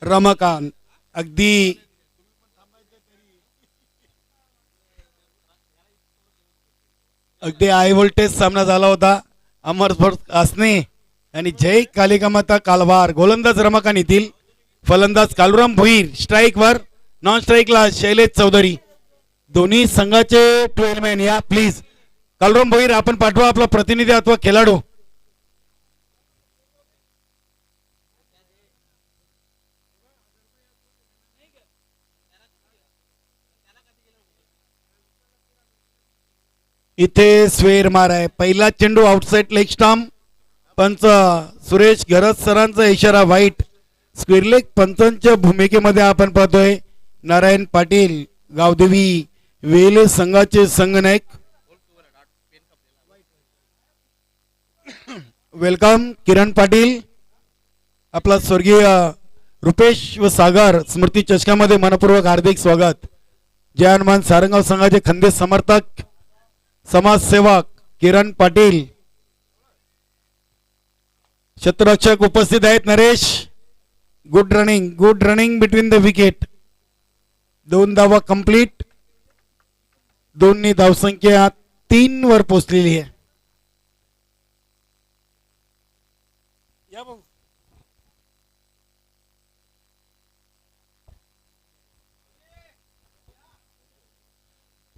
रमाकांत अगदी अगदी high voltage सामना झाला होता. अमरफोर्ड असणे आणि जय कालिका माता कालवार. गोलंदाज रमाकांत येथील, फलंदाज Kaluram Bhoir. Strike were non स्ट्राईकला Shailesh Chaudhari. दोन्ही संघाचे 12 मॅन या प्लीज. कालुराम भोईर आपण पाठवा आपला प्रतिनिधी अथवा खेळाडू. इथे स्वेर मार आहे. पहिला चेंडू आउटसाइड लेग स्टंप. पंच सुरेश गरज सरांचा इशारा वाईट. स्क्वेअर लेग पंचांच्या भूमिकेमध्ये आपण पाहतोय नारायण पाटील गावदेवी वेले संघाचे संघनायक. वेलकम किरण पाटील. आपला स्वर्गीय रुपेश व सागर स्मृती चषकामध्ये मनपूर्वक हार्दिक स्वागत. जय हनुमान सारंगाव संघाचे खंदे समर्थक समाजसेवक किरण पाटील. क्षेत्ररक्षक उपस्थित आहेत Naresh. Good running between the wicket. 2 धावा कंप्लीट. दोन्ही धावसंख्या 3 वर पोहोचलेली आहे.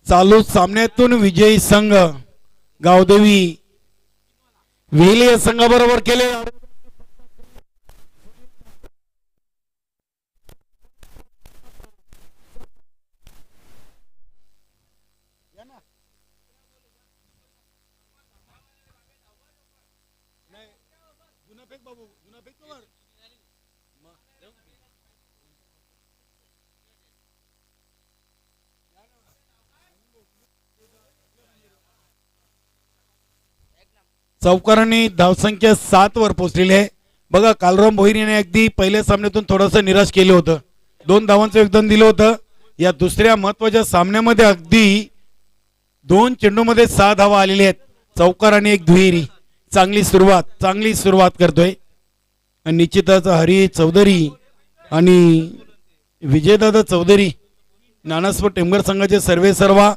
चालू सामन्यातून विजयी संघ गावदेवी वेली या संघाबरोबर केले. चौकारांनी धावसंख्या 7 वर पोहोचलेली आहे. बघा कालराम भोईर याने अगदी पहिल्या सामन्यातून थोडंसं निराश केलं होतं. 2 धावांचं योगदान दिलं होतं. या दुसऱ्या महत्वाच्या सामन्यामध्ये अगदी 2 चेंडूमध्ये 6 धावा आलेल्या आहेत. चौकार आणि 1 दुहेरी. चांगली सुरुवात करतोय. आणि निश्चितच हरी चौधरी आणि विजयदादा चौधरी नानास्पोर्ट टेमघर संघाचे सर्वेसर्वा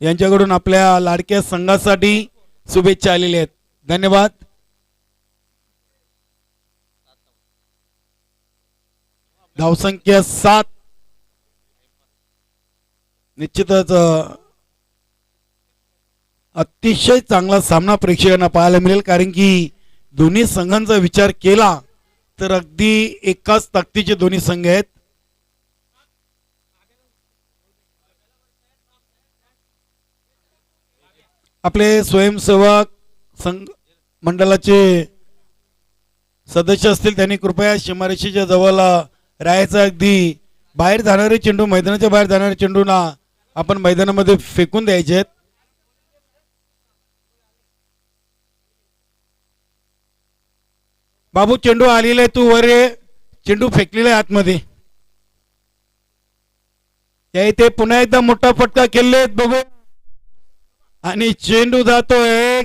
यांच्याकडून आपल्या लाडक्या संघासाठी शुभेच्छा आलेल्या आहेत. धन्यवाद. धावसंख्या 7. निश्चितच अतिशय चांगला सामना प्रेक्षकांना पाहायला मिळेल. कारण की दोन्ही संघांचा विचार केला तर अगदी एकाच ताकदीचे दोन्ही संघ आहेत. आपले स्वयंसेवक संघ मंडळाचे सदस्य असतील त्यांनी कृपया सीमारेषेच्या जवळ राहायचं. अगदी बाहेर जाणारे चेंडू, मैदानाच्या बाहेर जाणारे चेंडूला आपण मैदानामध्ये फेकून द्यायचे आहेत. बाबू चेंडू आलेला आहे, तू वर चेंडू फेकलेला आहे आतमध्ये. त्या इथे पुन्हा एकदा मोठा फटका केले बघू. आणि चेंडू जातोय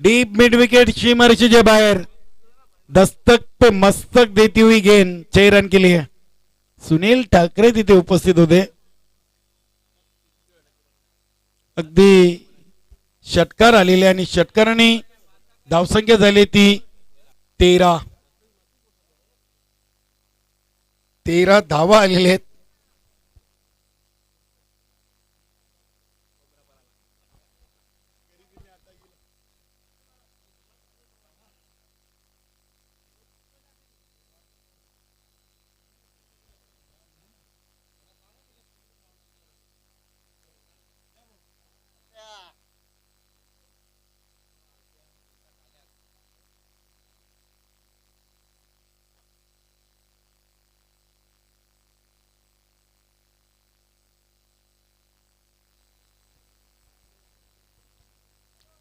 डीप मिड विकेट सीमारेषेच्या बाहेर. दस्तक पे मस्तक देती हुई गेंद 6 रन के लिए. सुनील ठाकरे तिथे उपस्थित होते. अगदी षटकार आलेले आणि षटकारांनी धावसंख्या झाली ती 13 धावा आलेले आहेत.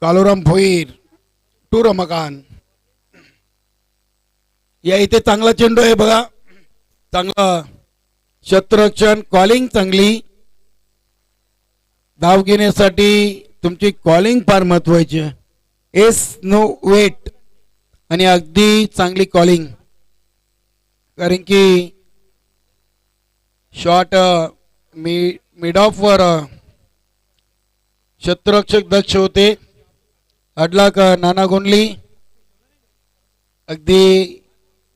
कालुराम भोईर टू रमाकांत. या इथे चांगला चेंडू आहे बघा. चांगला क्षेत्ररक्षण, कॉलिंग चांगली. धाव घेण्यासाठी तुमची कॉलिंग फार महत्वाची आहे. एस नो वेट आणि अगदी चांगली कॉलिंग. कारण की शॉट मिड ऑफ वर शत्रुरक्षक दक्ष होते. अडलाक नाना गोंडली, अगदी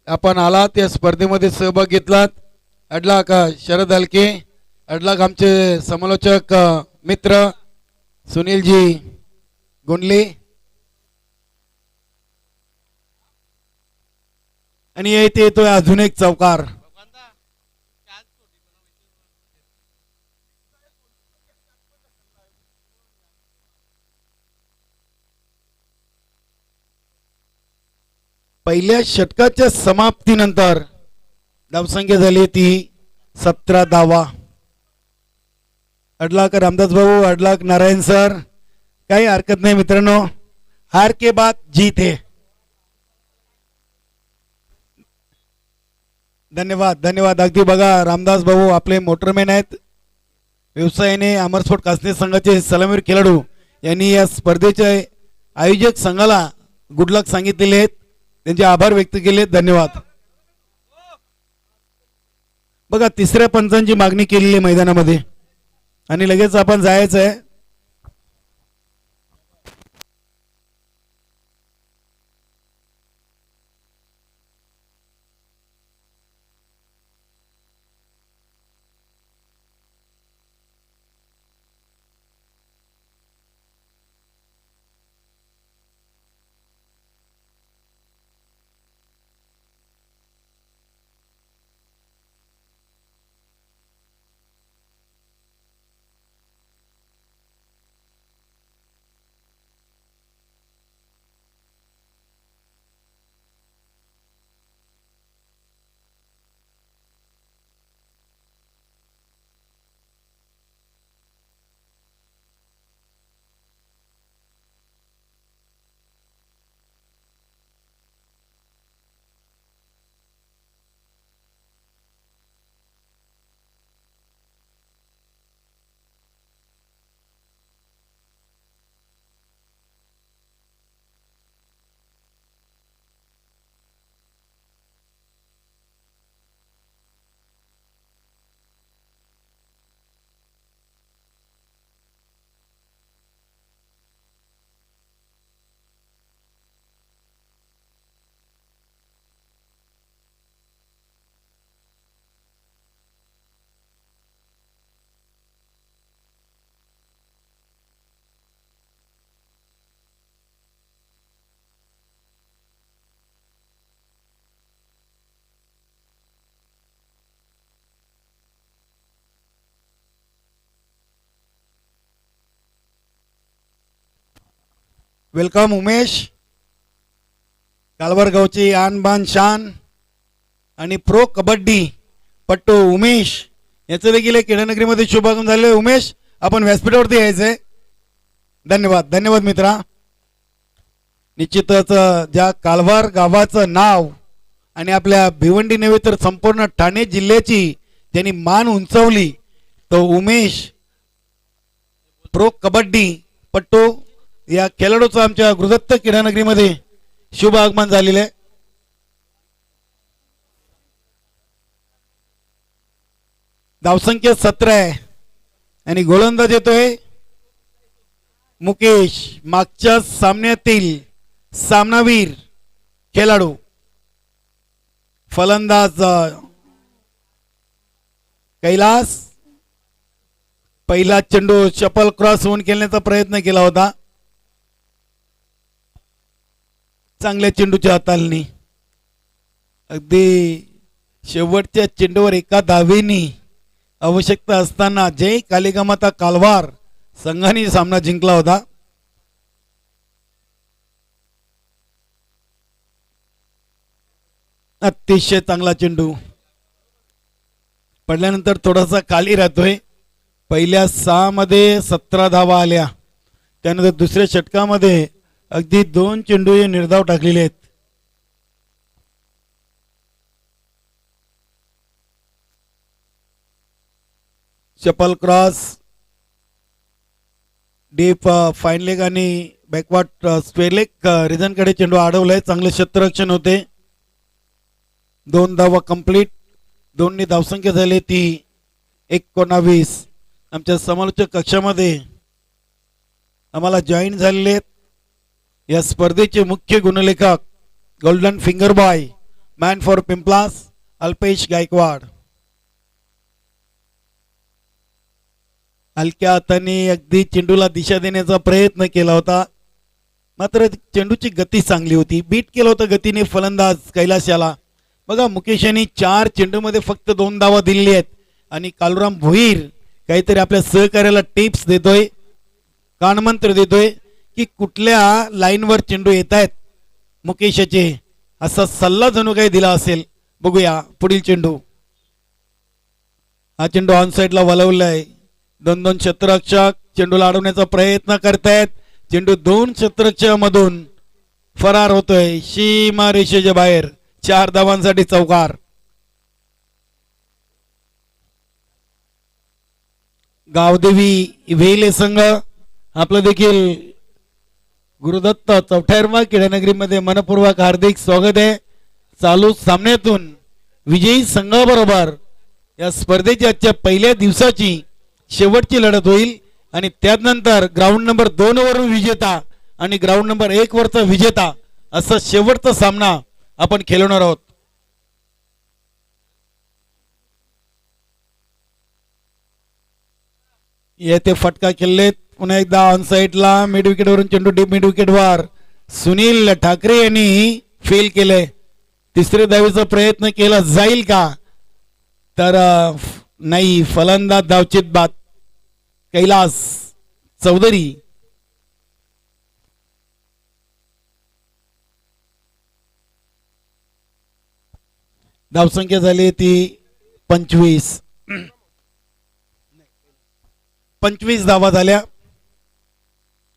आपण आलात या स्पर्धेमध्ये सहभाग घेतलात. अडलाक शरद हलके, अडलाक आमचे समालोचक मित्र सुनीलजी गोंडले. आणि येथे येतोय अजून एक चौकार. पहिल्या षटकाच्या समाप्तीनंतर धावसंख्या झाली ती 17 धावा. अडलाक रामदास भाऊ, अडलाक नारायण सर, काही हरकत नाही मित्रांनो, हार के बाद जीत है. धन्यवाद धन्यवाद. अगदी बघा रामदास भाऊ आपले मोटरमॅन आहेत. व्यवसायाने अमरस्फोट कासने संघाचे सलामीवीर खेळाडू यांनी या स्पर्धेच्या आयोजक संघाला गुड लक सांगितलेले आहेत, त्यांचे आभार व्यक्त केले. धन्यवाद. बघा तिसऱ्या पंचांची मागणी केलेली मैदानामध्ये आणि लगेच आपण जायचं आहे. वेलकम उमेश, कालवार गावची आन बान शान आणि प्रो कबड्डी पट्टू उमेश याचं देखील खेडनगरीमध्ये शुभागमन झाले. उमेश आपण व्यासपीठावरती यायचंय. धन्यवाद धन्यवाद मित्रा. निश्चितच ज्या कालवार गावाचं नाव आणि आपल्या भिवंडी नव्हे तर संपूर्ण ठाणे जिल्ह्याची ज्यांनी मान उंचावली तो उमेश प्रो कबड्डी पट्टू या खेळाडूचं आमच्या गुरुदत्त क्रीडानगरीमध्ये शुभ आगमन झालेलं आहे. धावसंख्या 17 आहे आणि गोलंदाज येतोय मुकेश, मागच्या सामन्यातील सामनावीर खेळाडू. फलंदाज कैलास. पहिला चेंडू चपल क्रॉस होऊन खेळण्याचा प्रयत्न केला होता. चांगल्या चेंडूच्या हाताळणी. अगदी शेवटच्या चेंडूवर एका धावेनी आवश्यकता असताना जय कालिकामाता कालवार संघाने सामना जिंकला होता. अतिशय चांगला चेंडू पडल्यानंतर थोडासा खाली राहतोय. पहिल्या 6 मध्ये 17 धावा आल्या. त्यानंतर दुसऱ्या षटकामध्ये अगदी 2 चेंडू हे निर्धाव टाकलेले आहेत. चपल क्रॉस डीप फाईन लेग आणि बॅकवर्ड स्क्वेअर लेग रिझनकडे चेंडू अडवलाय. चांगले क्षेत्ररक्षण होते. 2 धावा कंप्लीट. 2 धावसंख्या झाली ती 19. आमच्या समालोचक कक्षामध्ये आम्हाला जॉईन झालेले आहेत या स्पर्धेचे मुख्य गुणलेखक golden finger boy man for Pimplas Alpesh Gaikwad. हलक्या हाताने अगदी चेंडूला दिशा देण्याचा प्रयत्न केला होता, मात्र चेंडूची गती चांगली होती. बीट केलं होतं गतीने फलंदाज कैलास याला. बघा मुकेश यांनी 4 चेंडूमध्ये फक्त 2 धावा दिलेली आहेत आणि कालुराम भोईर काहीतरी आपल्या सहकार्याला टिप्स देतोय, कानमंत्र देतोय की कुठल्या लाईनवर चेंडू येत आहेत मुकेशाचे, असा सल्ला जणू काही दिला असेल. बघूया पुढील चेंडू. हा चेंडू ऑन साईडला वळवलाय. 2 क्षेत्ररक्षक चेंडूला अडवण्याचा प्रयत्न करतायत. चेंडू 2 क्षेत्ररक्षकामधून फरार होतोय सीमा रेषेच्या बाहेर. 4 धावांसाठी चौकार. गावदेवी वेले संघ आपलं देखील गुरुदत्त चौथ्या क्रीडानगरीमध्ये मनपूर्वक हार्दिक स्वागत आहे. चालू सामन्यातून विजयी संघाबरोबर या स्पर्धेच्या आजच्या पहिल्या दिवसाची शेवटची लढत होईल आणि त्यानंतर ग्राउंड नंबर 2 वरून विजेता आणि ग्राउंड नंबर 1 वरचा विजेता असा शेवटचा सामना आपण खेळवणार आहोत. येथे फटका खेळलेत पुन्हा एकदा ऑन साइडला मिड विकेट वरून चेंडू डीप मिड विकेट वर सुनील ठाकरे यांनी फेल केले. तिसरे धावेचा प्रयत्न केला जाईल का, तर नाही. फलंदाज धावचीत बाद कैलास चौधरी. धावसंख्या झाली ती 25. 25 धावा झाल्या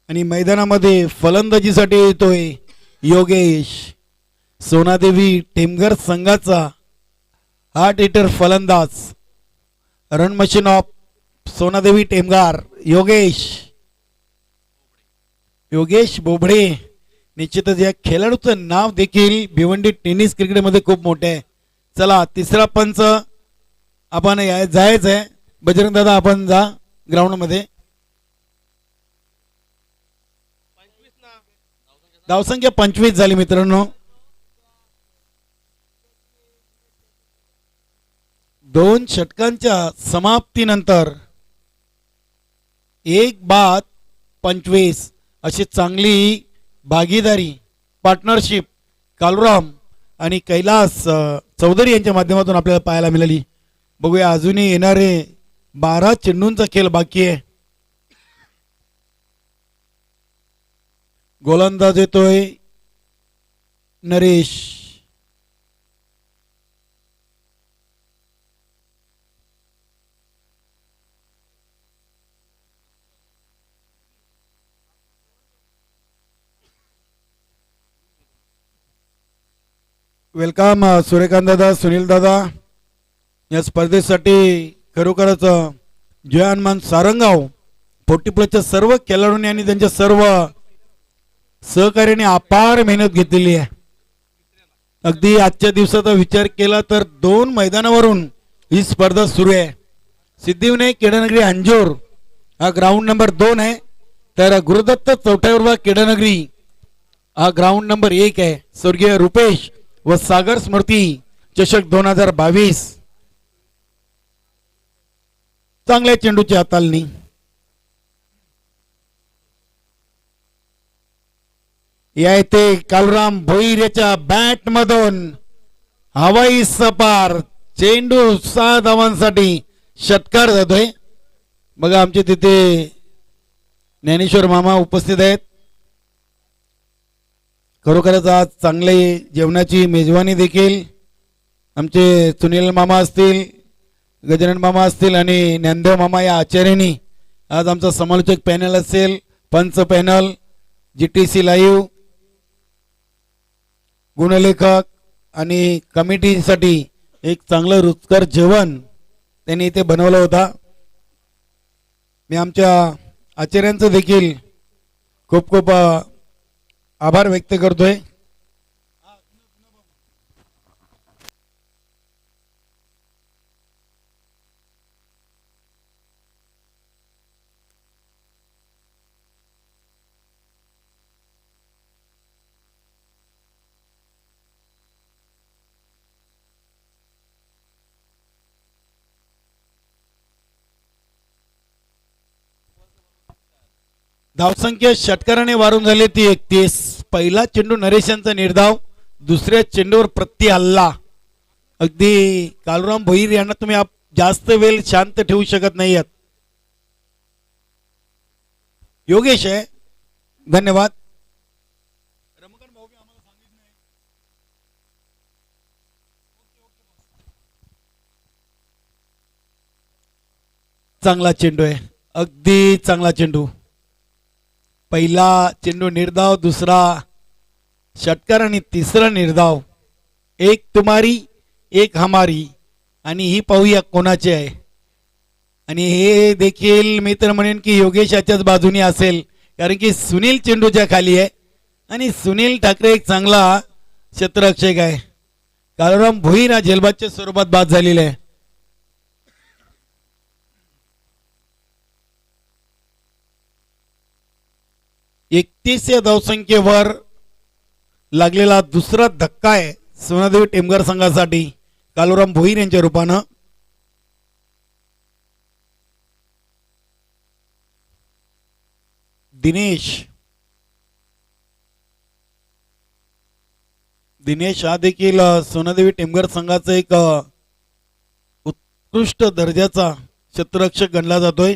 आणि मैदानामध्ये फलंदाजीसाठी येतोय योगेश. सोनादेवी टेमघर संघाचा हार्ट हिटर फलंदाज, run machine of Sona Devi Temghar Yogesh Bobde. निश्चितच या खेळाडूचं नाव देखील भिवंडी टेनिस क्रिकेटमध्ये खूप मोठे आहे. चला तिसरा पंच आपण जायचंय. बजरंग दादा आपण जा ग्राउंड मध्ये. धावसंख्या 25 झाली मित्रांनो. 2 षटकांच्या समाप्तीनंतर 1 बाद 25 अशी चांगली भागीदारी पार्टनरशिप कालुराम आणि कैलास चौधरी यांच्या माध्यमातून आपल्याला पाहायला मिळाली. बघूया अजूनही येणारे 12 चेंडूंचा खेळ बाकी आहे. गोलंदाज येतोय नरेश. वेलकम सूर्यकांत दादा, सुनील दादा. या स्पर्धेसाठी खरोखरच जयानमान सारंगाव 40+ सर्व खेळाडूंनी आणि त्यांच्या सर्व सहकार्याने अपार मेहनत घेतलेली आहे. अगदी आजच्या दिवसाचा विचार केला तर 2 मैदानावरून ही स्पर्धा सुरू आहे. सिद्धिविनायक क्रीडानगरी अंजोर हा ग्राउंड नंबर 2 आहे, तर गुरुदत्त चौथ्या क्रीडानगरी हा ग्राउंड नंबर 1 आहे. स्वर्गीय रुपेश व सागर स्मृती चषक 2022. चांगल्या चेंडूची हाताळणी. या इथे कालुराम भोईर याच्या बॅट मधून हवाई सपार चेंडू 6 धावांसाठी षटकार जातोय. बघा आमचे तिथे ज्ञानेश्वर मामा उपस्थित आहेत. खरोखरच आज चांगले जेवणाची मेजवानी देखील आमचे सुनील मामा असतील, गजानन मामा असतील आणि ज्ञानदेव मामा या आचार्यांनी आज आमचा समालोचक पॅनल असेल, पंच पॅनल, GTC लाईव्ह, गुणलेखक आणि कमिटीसाठी एक चांगलं रुचकर जेवण त्यांनी इथे बनवलं होता. मी आमच्या आचार्यांचं देखील खूप खूप आभार व्यक्त करतोय. धावसंख्या षटकाराने वारून झाली ती 31. पहिला चेंडू नरेश यांचा निर्धाव, दुसऱ्या चेंडूवर प्रति हल्ला. अगदी कालुराम भोईर यांना तुम्ही जास्त वेळ शांत ठेवू शकत नाही आहात. योगेश आहे, धन्यवाद. चांगला चेंडू आहे, अगदी चांगला चेंडू. पहिला चेंडू निर्धाव, दुसरा षटकार आणि तिसरा निर्धाव. एक तुम्हारी एक हमारी. आणि ही पाहूया कोणाची आहे. आणि हे देखील मी तर म्हणेन की योगेश याच्याच बाजूने असेल, कारण की सुनील चेंडूच्या खाली आहे आणि सुनील ठाकरे एक चांगला क्षेत्ररक्षक आहे. कालुराम भोईर हा झेलबादच्या स्वरूपात बाद झालेला आहे. या धावसंख्येवर लागलेला दुसरा धक्का आहे सोनादेवी टेमघर संघासाठी कालुराम भोईर यांच्या रूपानं. दिनेश हा देखील सोनादेवी टेमघर संघाचा एक उत्कृष्ट दर्जाचा क्षेत्ररक्षक गणला जातोय.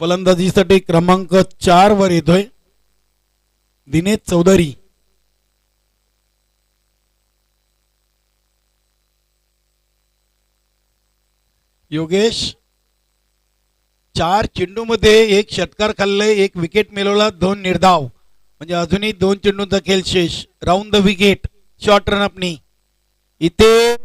फलंदाजीसाठी क्रमांक 4 वर येतोय दिनेश चौधरी. योगेश 4 चेंडूमध्ये 1 षटकार खाल्लंय, 1 विकेट मिळवला, 2 निर्धाव, म्हणजे अजूनही 2 चेंडूंचा खेळ शेष. Round the wicket, short run अपनी. इथे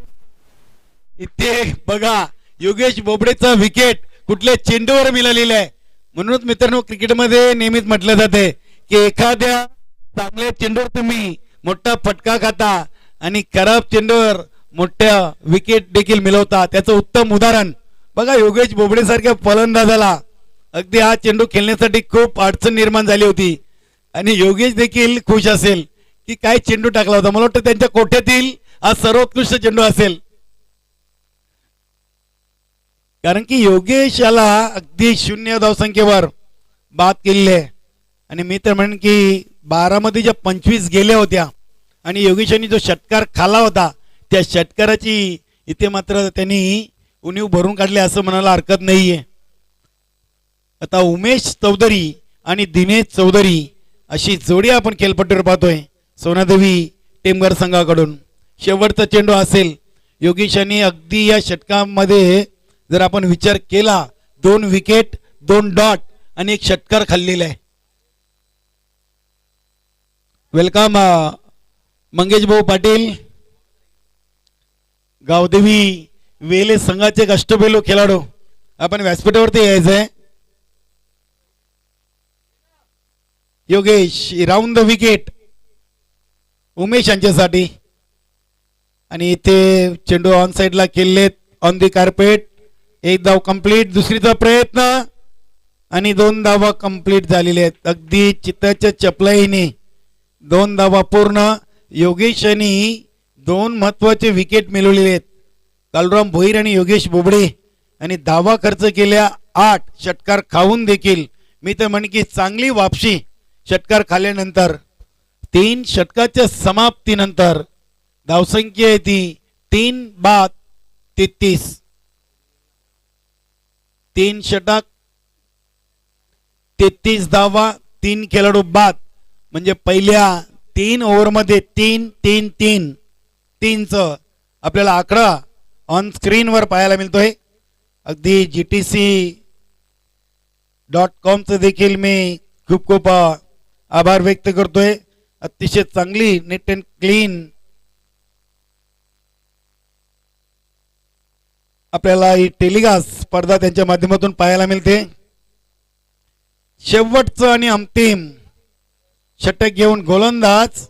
बघा योगेश बोबडेचा विकेट कुठल्या चेंडूवर मिळालेला आहे. म्हणूनच मित्रांनो क्रिकेटमध्ये नेहमीच म्हटलं जाते की एखाद्या चांगल्या चेंडूवर तुम्ही मोठा फटका खाता आणि खराब चेंडूवर मोठ्या विकेट देखील मिळवता. त्याचं उत्तम उदाहरण बघा योगेश बोबडे सारख्या फलंदाजाला अगदी हा चेंडू खेळण्यासाठी खूप अडचण निर्माण झाली होती आणि योगेश देखील खुश असेल की काय चेंडू टाकला होता. मला वाटतं त्यांच्या कोठ्यातील हा सर्वोत्कृष्ट चेंडू असेल, कारण की योगेश याला अगदी 0 धावसंख्येवर बाद केलेली आहे. आणि मी तर म्हणेन की 12 मध्ये ज्या 25 गेल्या होत्या आणि योगेशांनी जो षटकार खाला होता त्या षटकाराची इथे मात्र त्यांनी उणीव भरून काढली असं म्हणायला हरकत नाहीये. आता उमेश चौधरी आणि दिनेश चौधरी अशी जोडी आपण खेळपट्टीवर पाहतोय सोनादेवी टेमघर संघाकडून. शेवटचा चेंडू असेल. योगेशांनी अगदी या षटकामध्ये जर आपण विचार केला 2 विकेट, 2 डॉट आणि 1 षटकार खाल्लेला आहे. वेलकम मंगेश भाऊ पाटील, गावदेवी वेले संघाचे अष्टपैलू खेळाडू. आपण व्यासपीठावरती यायचंय. Yogesh round the wicket Umesh यांच्यासाठी. आणि इथे चेंडू ऑन साइडला खेळलेत, ऑन दी कार्पेट. 1 धाव कंप्लीट. दुसरीचा प्रयत्न आणि 2 धावा कंप्लीट झालेले आहेत. अगदी चित्ताच्या चपलाईने 2 धावा पूर्ण. योगेश यांनी 2 महत्वाचे विकेट मिळवलेले आहेत. कालुराम भोईर आणि योगेश बोबडे आणि धावा खर्च केल्या 8. षटकार खाऊन देखील मी तर म्हणे की चांगली वापशी षटकार खाल्ल्यानंतर. 3 षटकाच्या समाप्तीनंतर धावसंख्या आहे ती 3 बाद 33. 3 षटक 33 धावा, 3 खेळाडू बाद, म्हणजे पहिल्या 3 ओव्हरमध्ये 3-3-3-3च आपल्याला आकडा ऑन स्क्रीनवर पाहायला मिळतोय. अगदी GTC.com देखील मी खूप आभार व्यक्त करतोय. अतिशय चांगली नेट अँड क्लीन आपल्याला ही टेलिकास्ट स्पर्धा त्यांच्या माध्यमातून पाहायला मिळते. शेवटचं आणि अंतिम षटक घेऊन गोलंदाज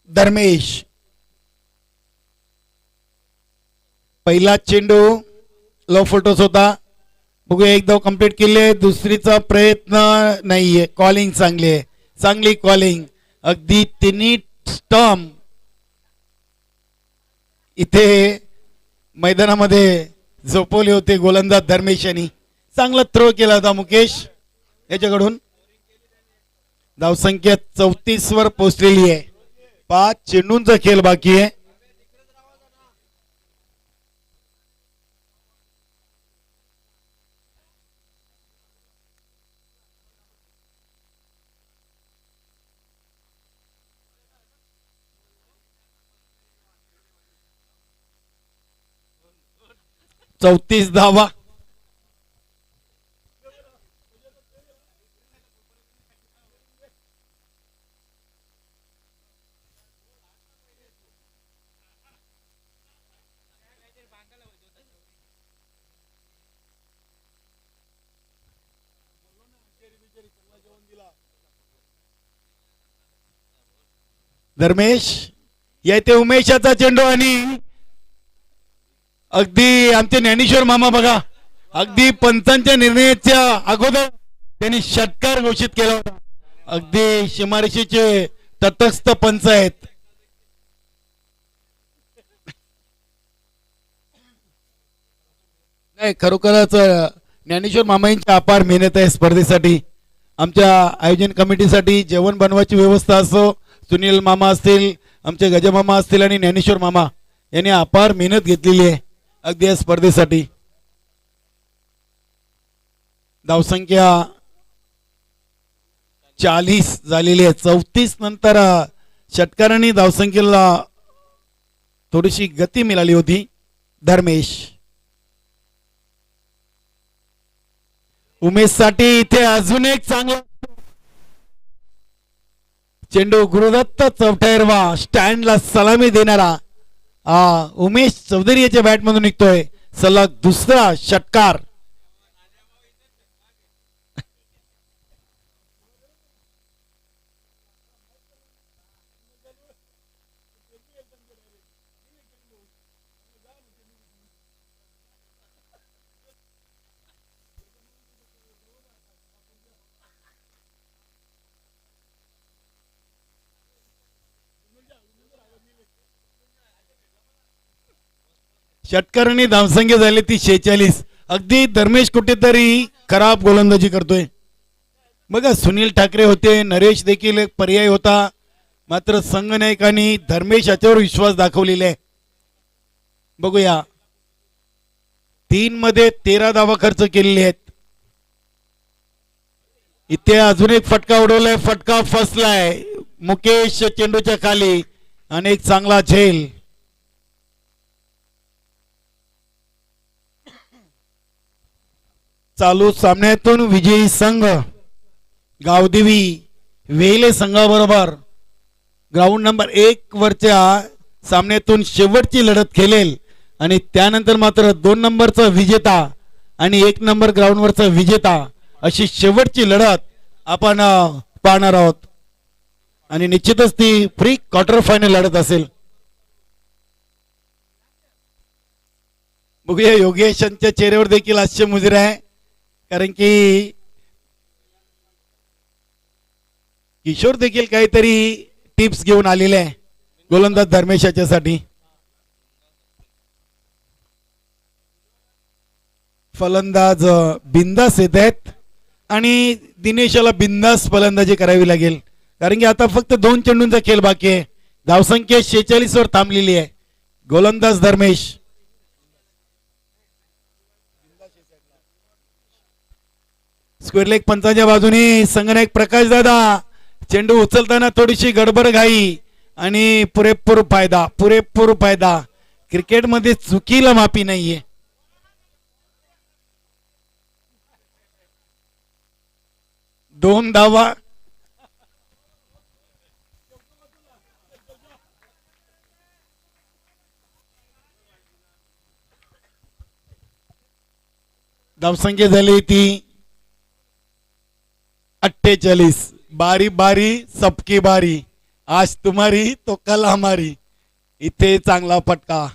धर्मेश. पहिला चेंडू लो फुलटॉस होता. बघूया 1 धाव कंप्लीट केले. दुसरीचा प्रयत्न नाहीये. कॉलिंग चांगली आहे, चांगली कॉलिंग. अगदी तिन्ही स्टंप इथे मैदानामध्ये झोपवले होते गोलंदाज धर्मेश यांनी. चांगला थ्रो केला होता मुकेश याच्याकडून. धावसंख्या 34 वर पोहोचलेली आहे. 5 चेंडूंचा खेळ बाकी आहे. चौतीस धावा. धर्मेश येते उमेशाचा चेंडू आणि अगदी आमचे ज्ञानेश्वर मामा बघा अगदी पंचांच्या निर्णयाच्या अगोदर त्यांनी षटकार घोषित केला होता. अगदी सीमारेषेचे तटस्थ पंच आहेत. नाही खरोखरच ज्ञानेश्वर मामांची अपार मेहनत आहे स्पर्धेसाठी. आमच्या आयोजन कमिटीसाठी जेवण बनवायची व्यवस्था असो, सुनील मामा असतील, आमचे गजमामा असतील आणि ज्ञानेश्वर मामा यांनी अपार मेहनत घेतलेली आहे अगदी या स्पर्धेसाठी. धावसंख्या 40 झालेली आहे. 34 नंतर षटकारांनी धावसंख्येला थोडीशी गती मिळाली होती. धर्मेश उमेश साठी इथे अजून एक चांगला चेंडू. गुरुदत्त चौथायरवा स्टँडला सलामी देणारा उमेश चौधरी याच्या बॅट मधून निघतोय. सलग दुसरा षटकार. षटकारांनी धावसंख्या झाली ती 46. अगदी धर्मेश कुठेतरी खराब गोलंदाजी करतोय. बघा सुनील ठाकरे होते, नरेश देखील एक पर्याय होता, मात्र संघनायकांनी धर्मेश याच्यावर विश्वास दाखवलेला आहे. बघूया 3 मध्ये 13 धावा खर्च केलेले आहेत. इथे अजून एक फटका उडवलाय. फटका फसलाय मुकेश चेंडूच्या खाली आणि एक चांगला झेल. चालू सामन्यातून विजयी संघ गावदेवी वेले संघाबरोबर ग्राउंड नंबर 1 वरच्या सामन्यातून शेवटची लढत खेळेल आणि त्यानंतर मात्र 2 नंबरचा विजेता आणि 1 नंबर ग्राउंडवरचा विजेता अशी शेवटची लढत आपण पाहणार आहोत. आणि निश्चितच ती प्री क्वार्टर फायनल लढत असेल. बघूया योगेशांच्या चेहऱ्यावर देखील हास्य मुजरा आहे, कारण की किशोर देखील काहीतरी टिप्स घेऊन आलेले आहे गोलंदाज धर्मेश याच्यासाठी. फलंदाज बिंदास येत आहेत आणि दिनेशाला बिंदास फलंदाजी करावी लागेल, कारण की आता फक्त 2 चेंडूंचा खेळ बाकी आहे. धावसंख्या 46 वर थांबलेली आहे. गोलंदाज धर्मेश स्क्वेअर लेग पंचांच्या बाजूने संघनायक प्रकाश दादा. चेंडू उचलताना थोडीशी गडबड घाई आणि पुरेपूर फायदा. क्रिकेटमध्ये चुकीला माफी नाहीये. दोन धावा. धावसंख्या झाली ती 48. बारी बारी सबकी बारी, आज तुम्हारी तो कल हमारी. इथे चांगला फटका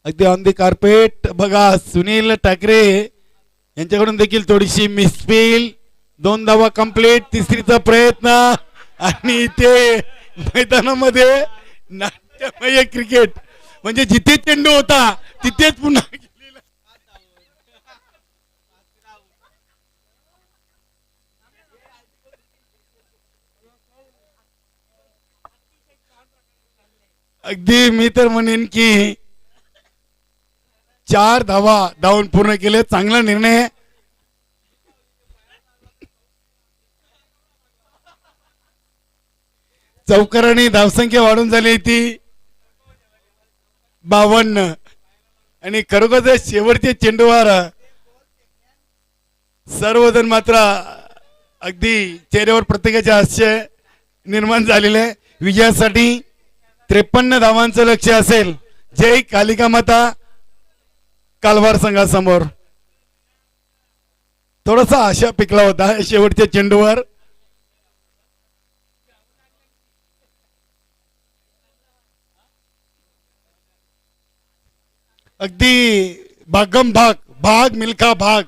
अगदी ऑन दी कार्पेट. बघा सुनील ठाकरे यांच्याकडून देखील थोडीशी मिसफील. 2 धावा कंप्लीट. तिसरीचा प्रयत्न आणि इथे मैदानामध्ये नाट्यमय क्रिकेट, म्हणजे जिथे चेंडू होता तिथेच पुन्हा अगदी मी तर म्हणेन की 4 धावा धावून पूर्ण केले. चांगला निर्णय. चौकारांनी धावसंख्या वाढून झाली ती 52 आणि खरोखर शेवटचे चेंडूवर सर्वजण मात्र अगदी चेहऱ्यावर प्रत्येकाचे हास्य निर्माण झालेले. विजयासाठी 53 धावांचं लक्ष्य असेल. जय कालिका माता कालवार संघासमोर. थोडासा आशा पिकला होता शेवटच्या चेंडूवर. अगदी भागम भाग भाग मिल्खा भाग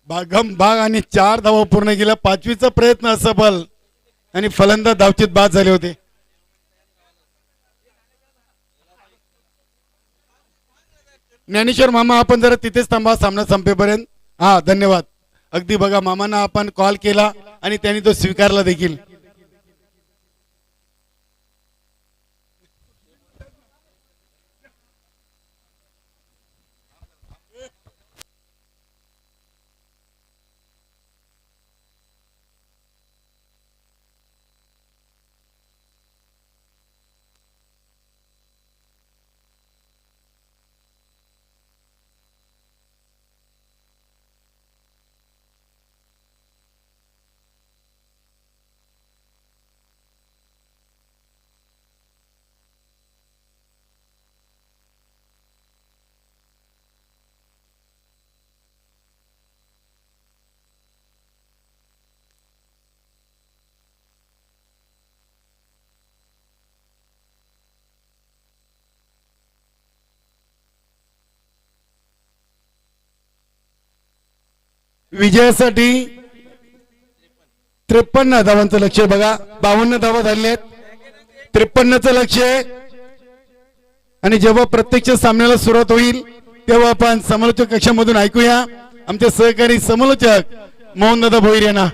भागम भाग आणि 4 धावा पूर्ण केल्या. 5वीचा प्रयत्न असफल आणि फलंदाज धावचीत बाद झाले होते. ज्ञानेश्वर मामा आपण जरा तिथेच थांबा सामना संपेपर्यंत. हा धन्यवाद. अगदी बघा मामांना आपण कॉल केला आणि त्यांनी तो स्वीकारला देखील. विजयासाठी 53 धावांचं लक्ष बघा. 52 धावा झालेत. 53चं लक्ष. आणि जेव्हा प्रत्यक्ष सामन्याला सुरुवात होईल तेव्हा आपण समालोचक कक्षामधून ऐकूया आमचे सहकारी समालोचक मोहनदादा भोईर यांना.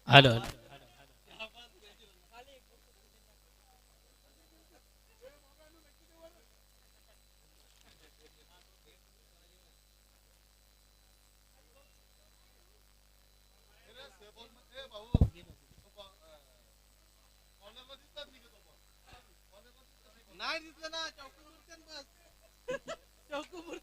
हॅलो. नाही दिसलं ना चौकून बस चौकून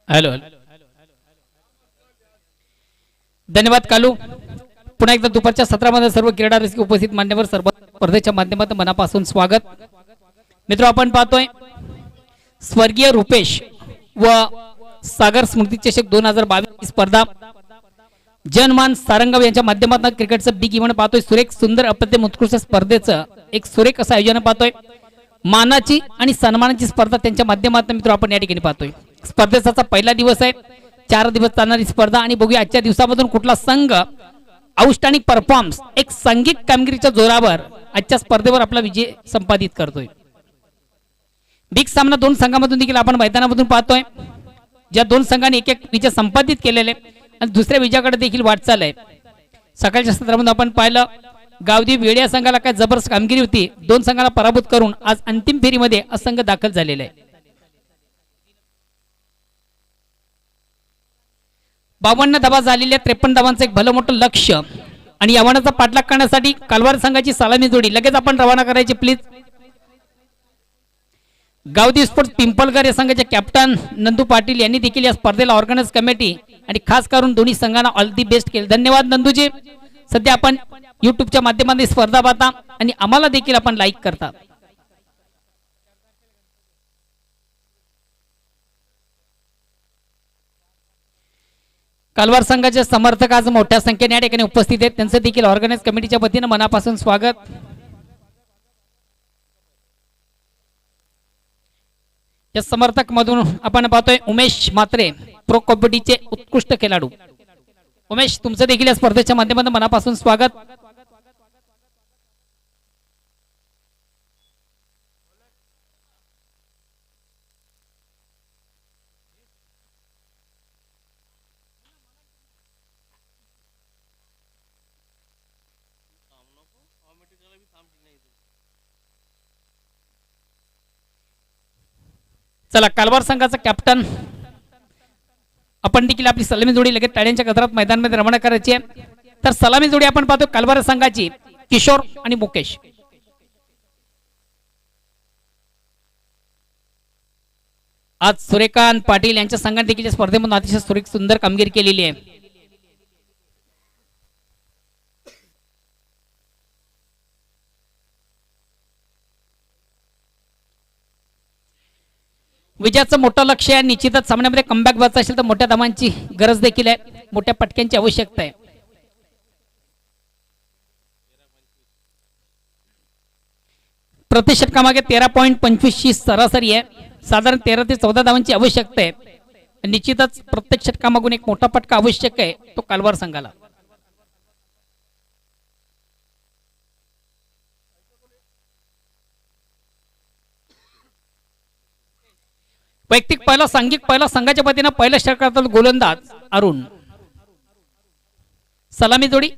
हॅलो. धन्यवाद कालू. पुन्हा एकदा दुपारच्या सत्रामध्ये सर्व क्रीडा रसिक उपस्थित मान्यवर सर्व स्पर्धेच्या माध्यमातून मनापासून स्वागत. मित्र आपण पाहतोय स्वर्गीय रुपेश व सागर स्मृती चषक 2022 स्पर्धा जनमान सारंगाव यांच्या माध्यमातून क्रिकेटचं बिग इव्हेंट पाहतोय. सुरेख सुंदर अप्रतिम उत्कृष्ट स्पर्धेचं एक सुरेख असं आयोजन पाहतोय. मानाची आणि सन्मानाची स्पर्धा त्यांच्या माध्यमातून मित्र आपण या ठिकाणी पाहतोय. स्पर्धेचा पहिला दिवस आहे. 4 दिवस चालणारी स्पर्धा आणि बघूया आजच्या दिवसामधून कुठला संघ आउटस्टँडिंग परफॉर्मन्स एक सांघिक कामगिरीच्या जोरावर आजच्या स्पर्धेवर आपला विजय संपादित करतोय. बिग सामना 2 संघांमधून देखील आपण मैदानामधून पाहतोय. ज्या 2 संघांनी एक एक विजय संपादित केलेले आणि दुसऱ्या विजयाकडे देखील वाटचाल आहे. सकाळच्या सत्रामध्ये आपण पाहिलं गावदेवी वेड्या संघाला काय जबरदस्त कामगिरी होती. 2 संघाला पराभूत करून आज अंतिम फेरीमध्ये असंघ दाखल झालेला आहे. 52 धावा झालेल्या 53 धावांचं एक भलं मोठं लक्ष आणि आव्हानाचा पाठलाग करण्यासाठी कालवार संघाची सलामी जोडी लगेच आपण रवाना करायची प्लीज. गावदी स्पोर्ट्स पिंपळकर या संघाचे कॅप्टन नंदू पाटील यांनी देखील या स्पर्धेला ऑर्गनाइज कमिटी आणि खास करून दोन्ही संघांना ऑल दी बेस्ट केले. धन्यवाद नंदूजी. सध्या आपण युट्यूबच्या माध्यमातून स्पर्धा पाहता आणि आम्हाला देखील आपण लाईक करता. कालवार संघाचे समर्थक आज मोठ्या संख्येने या ठिकाणी उपस्थित आहेत. त्यांचं देखील ऑर्गनाइज कमिटीच्या वतीने मनापासून स्वागत. या समर्थक मधून आपण पाहतोय उमेश मात्रे प्रो कबड्डीचे उत्कृष्ट खेळाडू. उमेश तुमचं देखील या स्पर्धेच्या माध्यमातून मनापासून स्वागत. चला कालवार संघाचा कॅप्टन आपण देखील आपली सलामी जोडी लगेच टाळ्यांच्या गजरात मैदानामध्ये रवाना करायची आहे. तर सलामी जोडी आपण पाहतो कालवार संघाची किशोर आणि मुकेश. आज सूर्यकांत पाटील यांच्या संघाने देखील स्पर्धेमध्ये अतिशय सुंदर कामगिरी केलेली आहे. विजयाचं मोठं लक्ष आहे. निश्चितच सामन्यामध्ये कमबॅक व्हायचं असेल तर मोठ्या धावांची गरज देखील आहे. मोठ्या पटक्यांची आवश्यकता आहे. प्रति षटकामागे 13.25 सरासरी आहे. साधारण 13 ते 14 धावांची आवश्यकता आहे. निश्चितच प्रत्येक षटकामागून एक मोठा पटका आवश्यक आहे तो कालवार संघाला. वैयक्तिक पहिला सांघिक पहिला संघाच्या वतीने पहिल्या षटकातील गोलंदाज अरुण. सलामी जोडी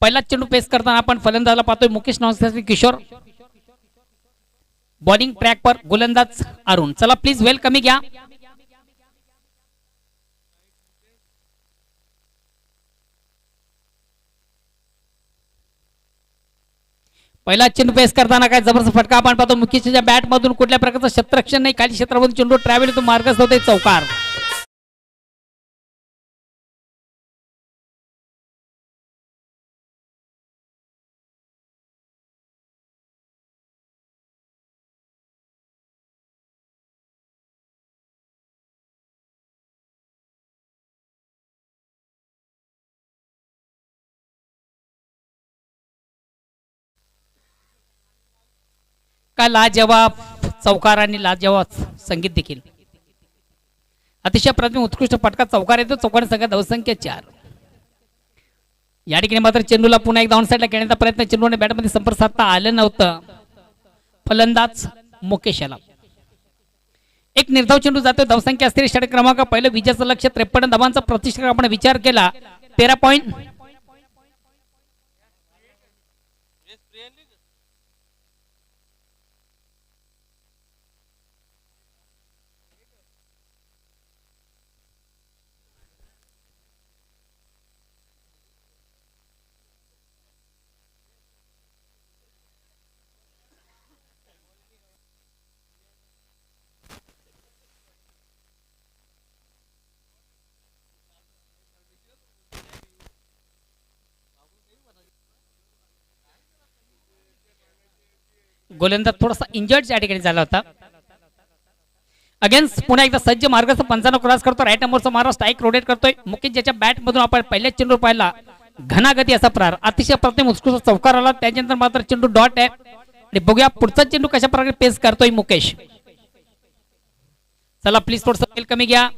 पहिला चेंडू पेस करताना आपण फलंदाजाला पाहतोय मुकेश नावाचे किशोर. बॉलिंग ट्रॅक पर गोलंदाज अरुण. चला प्लीज वेल कमी घ्या. पहिला चेंडू पेस करताना काय जबरदस्त फटका आपण पाहतो. मुकेशच्या बॅट मधून कुठल्या प्रकारचं क्षेत्ररक्षण नाही. खाली क्षेत्रामधून चेंडू ट्रॅव्हल तो मार्गस्थ होते चौकार. का लाजवाब चौकार आणि लाजवाब संगीत देखील. अतिशय प्रतिम उत्कृष्ट फटका चौकार येतो. चौकार संघात धावसंख्या 4. या ठिकाणी मात्र चेंडूला पुन्हा एक डाऊन साईडला खेळण्याचा प्रयत्न. चेंडूने बॅटमध्ये संपर्क साधता आलं नव्हतं. फलंदाज मुकेश याला. एक निर्धाव चेंडू जातो. धावसंख्या असलेली षटक क्रमांक पहिलं विजयाचं लक्ष 53 धावांचा प्रतिष्ठा आपण विचार केला 13 पॉईंट. गोलंदाज थोडासा इंजर्ड या ठिकाणी झाला होता. अगेन्स्ट पुन्हा एकदा सज्ज मार्गाचा 55 क्रॉस करतो. राईट नंबरचा मारा स्ट्राईक रोटेट करतोय. मुकेश ज्याच्या बॅट मधून आपण पहिल्या चेंडू पाहिला घनागती असा प्रहार. अतिशय प्रतिम उत्कृष्ट चौकार आला. त्याच्यानंतर मात्र चेंडू डॉट आहे. आणि बघूया पुढचा चेंडू कशा प्रकारे पेस करतोय मुकेश. चला प्लीज थोडस वेल कमी घ्या.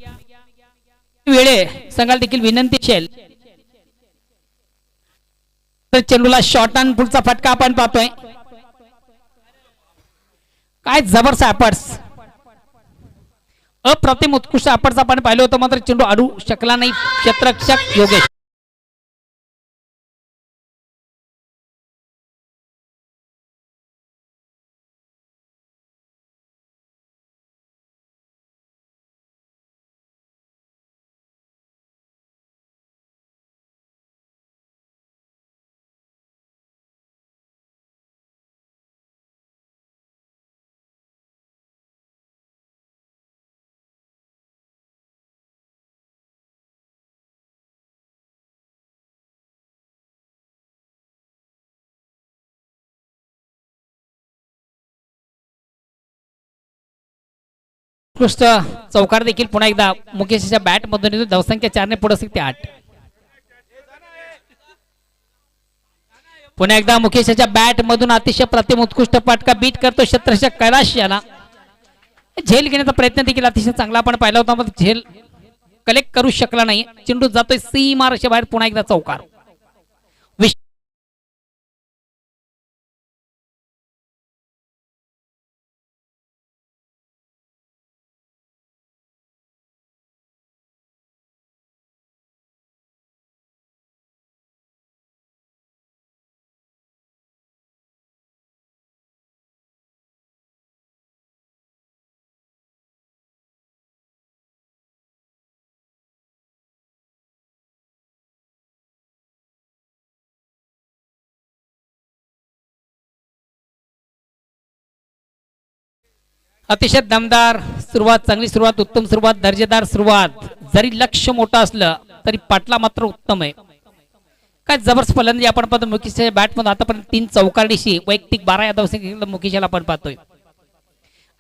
वेळे संघाला देखील विनंती असेल. तर चेंडूला शॉर्ट अँड पुढचा फटका आपण पाहतोय. काय जबरदस्त ॲपर्स. अप्रतिम उत्कृष्ट ॲपर्स आपण पाहिलं होतं. मात्र चेंडू अडू शकला नाही क्षेत्ररक्षक योगेश. उत्कृष्ट चौकार देखील पुन्हा एकदा मुकेशच्या बॅट मधून येतो. धावसंख्या 4 ने पुढे असते ते 8. पुन्हा एकदा मुकेशच्या बॅट मधून अतिशय प्रतिम उत्कृष्ट फटका बीट करतो शत्रशा कैलाश याला. झेल घेण्याचा प्रयत्न देखील अतिशय चांगला आपण पाहिला होता, पण झेल कलेक्ट करू शकला नाही. चेंडू जातोय सीमा रेषे बाहेर. पुन्हा एकदा चौकार. अतिशय दमदार सुरुवात, चांगली सुरुवात, उत्तम सुरुवात, दर्जेदार सुरुवात. जरी लक्ष मोठं असलं तरी पाटला मात्र उत्तम आहे. काय जबरदस्त फलंदाजी आपण पाहतो मुकेशच्या बॅटमधून. आतापर्यंत 3 चौकारडीशी वैयक्तिक 12 या धावसंख्येला मुकेशला आपण पाहतोय.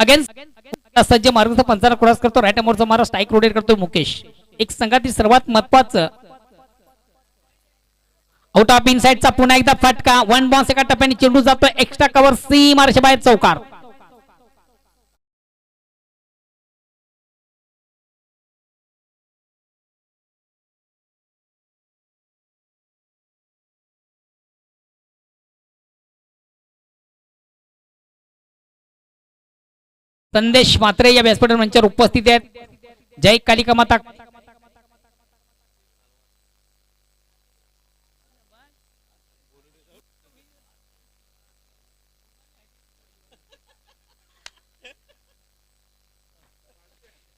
अगेन्स्ट सज्ज मार्गचा पंचाला क्रॉस करतो. राईट मोरचा मारा स्ट्राईक रोटेट करतो मुकेश. एक संघातील सर्वात महत्वाचं आउट ऑफ इनसाइडचा पुन्हा एकदा फटका. 1 बॉन्स एका टप्प्याने चेंडू जातो एक्स्ट्रा कव्हर सीमा रेषे बाहेर. चौकार. संदेश मात्रे या व्यासपीठ मंचावर उपस्थित आहेत. जय कालिका माता.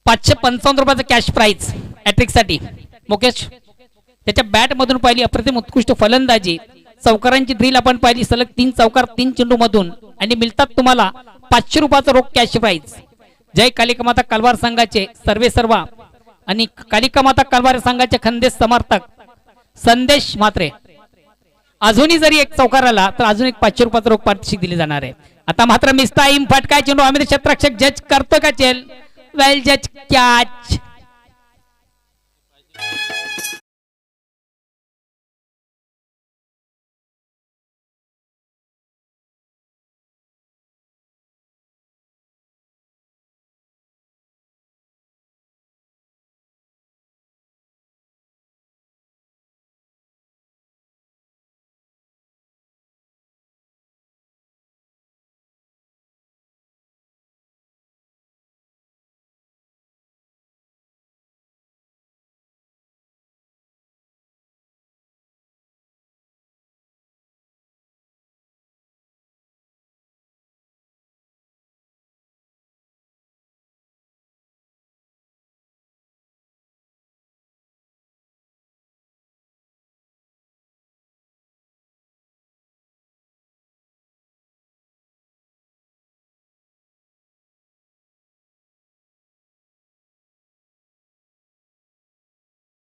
₹555 कॅश प्राइज हॅट्रिक साठी मुकेश. त्याच्या बॅट मधून पाहिली अप्रतिम उत्कृष्ट फलंदाजी. चौकारांची ड्रिल आपण पाहिली. सलग 3 चौकार 3 चेंडू मधून आणि मिळतात तुम्हाला ₹500 रोख कॅश प्राइज. जय कालिका माता कलवार संघाचे सर्वे सर्वा आणि कालिका माता कलवार संघाचे खंदेश समर्थक संदेश मात्रे. अजूनही जरी एक चौकार आला तर अजून एक ₹500 रोख पारितोषिक दिले जाणार आहे. आता मात्र मिस्टाईम फटका चेंडू अमित क्षेत्ररक्षक जज करतो का चेल. वेल जज कॅच.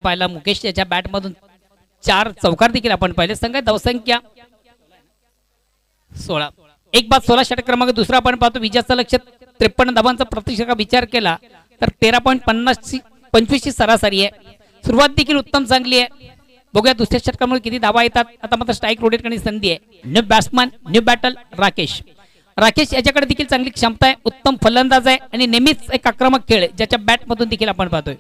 पाहिला मुकेश याच्या बॅट मधून 4 चौकार देखील आपण पाहिले. संघात धावसंख्या 16. एक बाद 16 षटक क्रमांक. दुसरा आपण पाहतो विजयाचं लक्ष 53 धावांचा प्रतिशत विचार केला तर 13.25 ची सरासरी आहे. सुरुवात देखील उत्तम चांगली आहे. बघूया दुसऱ्या षटकामध्ये किती धावा येतात. आता मात्र स्ट्राईक रोटेट करण्याची संधी आहे. New batsman new battle Rakesh. Rakesh याच्याकडे देखील चांगली क्षमता आहे. उत्तम फलंदाज आहे आणि नेहमीच एक आक्रमक खेळ ज्याच्या बॅट मधून देखील आपण पाहतोय.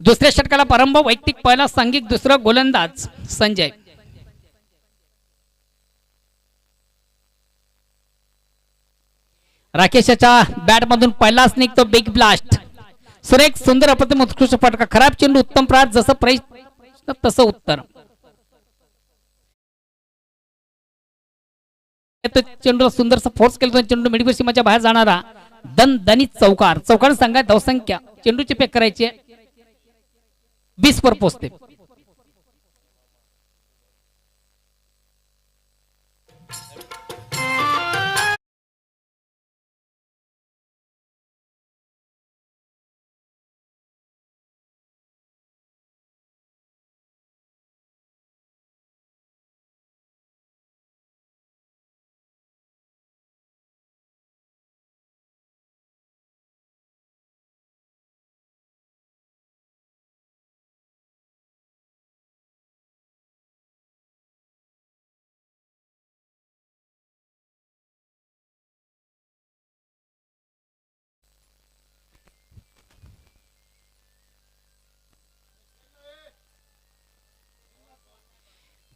दुसऱ्या षटकाला प्रारंभ. वैयक्तिक पहिला सांघिक दुसरा गोलंदाज संजय. राकेशच्या बॅट मधून पहिलाच निघतो बिग ब्लास्ट. सुरेख सुंदर अप्रतिम उत्कृष्ट फटका. खराब चेंडू उत्तम प्रहार. जसं प्रश्न तसं उत्तर. चेंडू सुंदरसा फोर्स केला. चेंडू मिडविकेट सीमाच्या बाहेर जाणारा दणदणीत चौकार. चौकार संघात धावसंख्या चेंडूची पेक करायची 20 वर पोहोचते.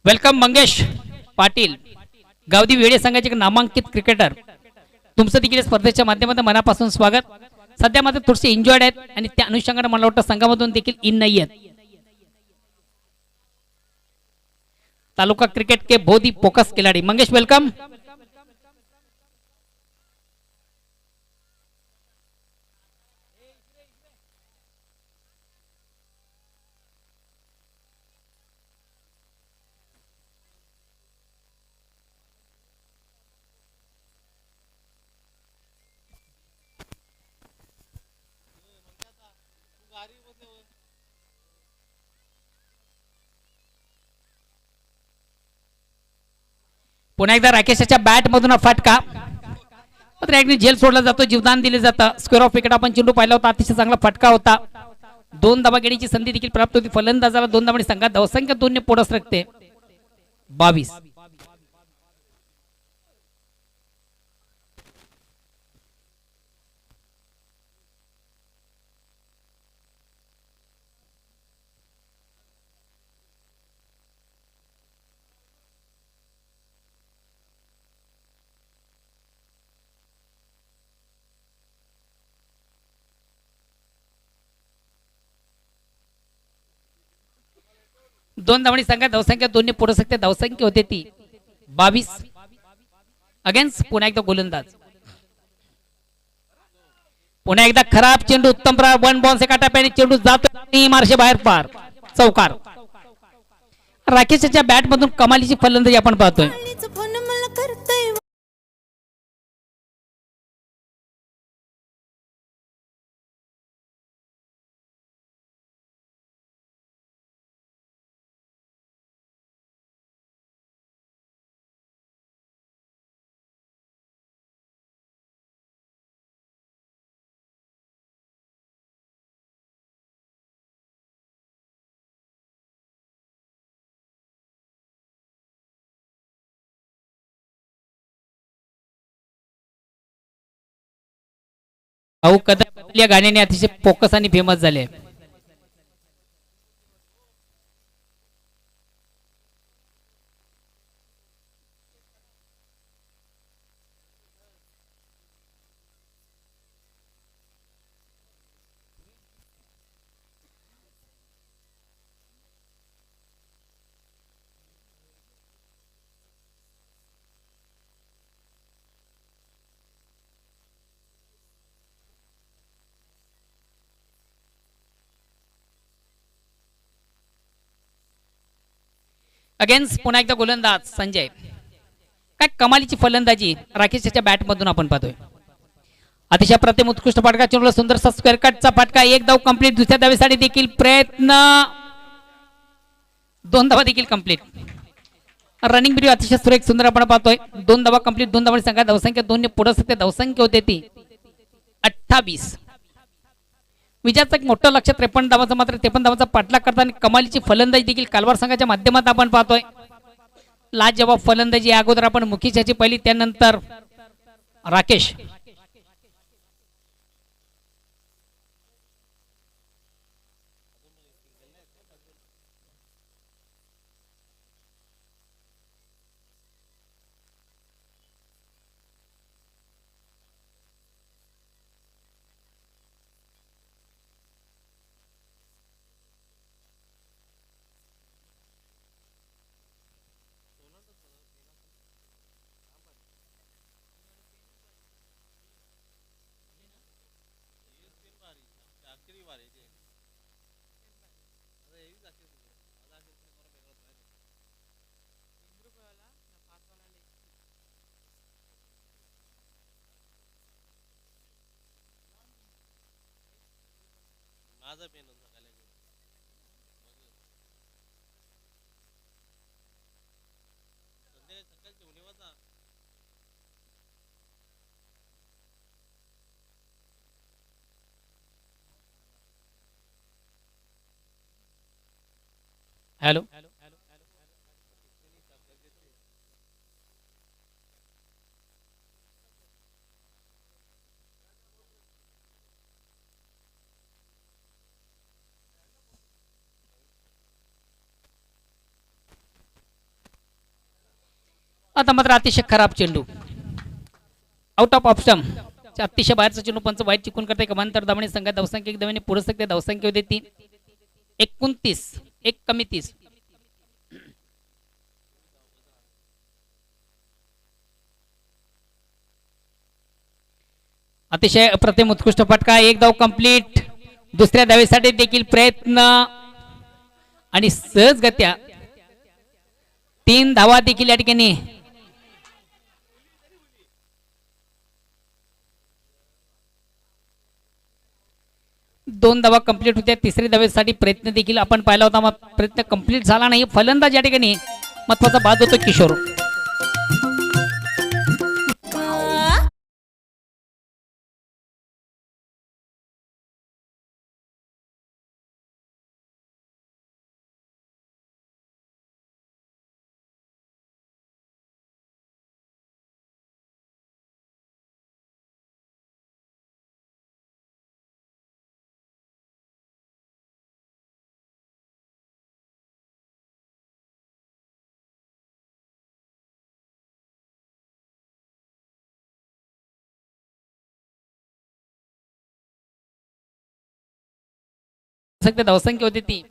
वेलकम मंगेश पाटील, गावदी वेडे संघाचे एक नामांकित क्रिकेटर. तुमचं देखील स्पर्धेच्या माध्यमातून मनापासून स्वागत. सध्या मात्र थोडेसे इंजॉयड आहेत आणि त्या अनुषंगाने मला वाटतं संघामधून देखील इन नाही आहेत. तालुका क्रिकेट के बहुत ही फोकस खिलाड़ी मंगेश, वेलकम. पुन्हा एकदा राकेशच्या बॅट मधून हा फटका, मात्र एकने जेल सोडला जातो, जीवदान दिले जातं. स्क्वेअर ऑफ विकेट आपण चेंडू पाहिला होता, अतिशय चांगला फटका होता. 2 धावा घेण्याची संधी देखील प्राप्त होती. फलंदाजाला 2 धावांनी संघात धावसंख्या 2 ने पुढे सरकते 22. दोन धावांनी संघात धावसंख्या 2 ने पुढे सरकते. धावसंख्या होते ती 22. अगेन्स्ट पुन्हा एकदा गोलंदाज. पुन्हा एकदा खराब चेंडू, उत्तम प्रकार 1 बॉल एका टप्प्याने चेंडू जातो मार्शे बाहेर, पार चौकार. राकेशच्या बॅट मधून कमालीची फलंदाजी आपण पाहतोय. भाऊ कदम या गाण्याने अतिशय फोकस आणि फेमस झाले. अगेन्स्ट पुन्हा एकदा गोलंदाज संजय. काय कमालीची फलंदाजी राकेशच्या बॅट मधून आपण पाहतोय. अतिशय प्रतिम उत्कृष्ट फटका, चेंडूला सुंदरसा स्क्वेअर कटचा फटका. 1 धाव कंप्लीट. दुसऱ्या धावेसाठी देखील प्रयत्न, 2 धावा देखील कंप्लीट. रनिंग बिडिओ अतिशय सुरेख सुंदर आपण पाहतोय. 2 धावा कंप्लीट. 2 धावांनी संघात धावसंख्या 2 ने पुढे सरकते. धावसंख्या होते ती 28. विजयाचं एक मोठं लक्ष 53 धावांचा, मात्र 53 धावांचा पाठलाग करताना कमालीची फलंदाजी देखील कालवार संघाच्या माध्यमातून आपण पाहतोय. लाजवाब फलंदाजी अगोदर आपण मुखीश याची पहिली, त्यानंतर राकेश. हॅलो, आता मात्र अतिशय खराब चेंडू आउट ऑफ ऑप्शन अतिशय बाहेरचा चेंडू पंच वाईट चिकून करते कमांतर धावणे संघात धावसंख्या एक धावणे पुढे सकते धावसंख्या होते 29 एक कमी 30 अतिशय अप्रतिम उत्कृष्ट फटका एक धाव कंप्लीट दुसऱ्या धावेसाठी देखील प्रयत्न आणि सहजगत्या 3 धावा देखील या ठिकाणी दोन धावा कंप्लीट होत्या तिसरी धावेसाठी प्रयत्न देखील आपण पाहिला होता मग प्रयत्न कंप्लीट झाला नाही फलंदाज या ठिकाणी महत्वाचा बाद होतो किशोर धावसंख्या होती ती